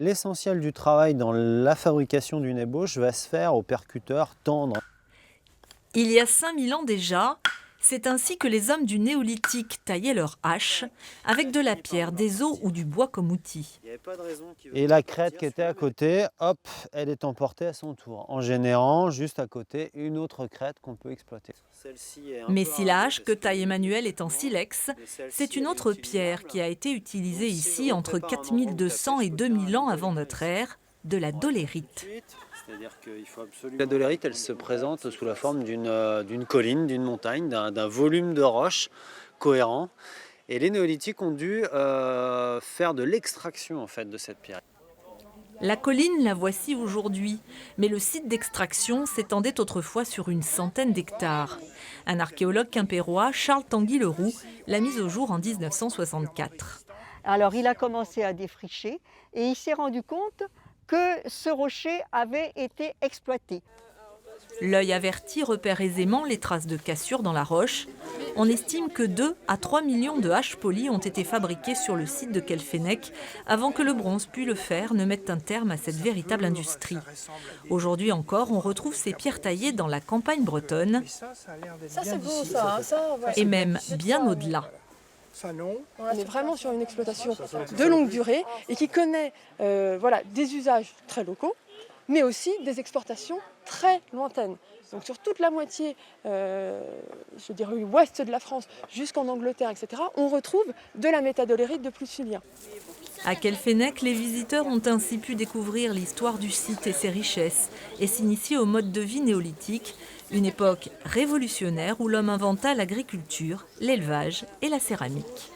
L'essentiel du travail dans la fabrication d'une ébauche va se faire au percuteur tendre. Il y a 5000 ans déjà, c'est ainsi que les hommes du néolithique taillaient leurs haches, avec de la pierre, des os ou du bois comme outil. Et la crête qui était à côté, hop, elle est emportée à son tour, en générant juste à côté une autre crête qu'on peut exploiter. Celle-ci est un Mais peu si la arrondie hache parce que qu'il y a taille des Emmanuel petits est en pigments, silex, mais c'est celle-ci une elle est autre pierre utilisable. qui a été utilisée Donc si ici je entre prépare un endroit où tapez, 4200 et je peux faire 2000 un ans avant embellement notre ici. ère, de la On va le faire tout de dolérite. suite. C'est-à-dire qu'il faut absolument... La dolérite, elle se présente sous la forme d'une colline, d'une montagne, d'un volume de roche cohérent. Et les néolithiques ont dû faire de l'extraction en fait de cette pierre. La colline, la voici aujourd'hui, mais le site d'extraction s'étendait autrefois sur une centaine d'hectares. Un archéologue quimpérois, Charles Tanguy-Leroux, l'a mise au jour en 1964. Alors il a commencé à défricher et il s'est rendu compte que ce rocher avait été exploité. L'œil averti repère aisément les traces de cassure dans la roche. On estime que 2 à 3 millions de haches polies ont été fabriquées sur le site de Quelfenec avant que le bronze puis le fer ne mettent un terme à cette véritable industrie. Aujourd'hui encore, on retrouve ces pierres taillées dans la campagne bretonne Ça C'est beau ça, ouais. et même bien au-delà. On est vraiment sur une exploitation de longue durée et qui connaît des usages très locaux, mais aussi des exportations très lointaines. Donc sur toute la moitié, je dirais ouest de la France, jusqu'en Angleterre, etc., on retrouve de la métadolérite de Plusulien. À Quelfenec, les visiteurs ont ainsi pu découvrir l'histoire du site et ses richesses et s'initier au mode de vie néolithique, une époque révolutionnaire où l'homme inventa l'agriculture, l'élevage et la céramique.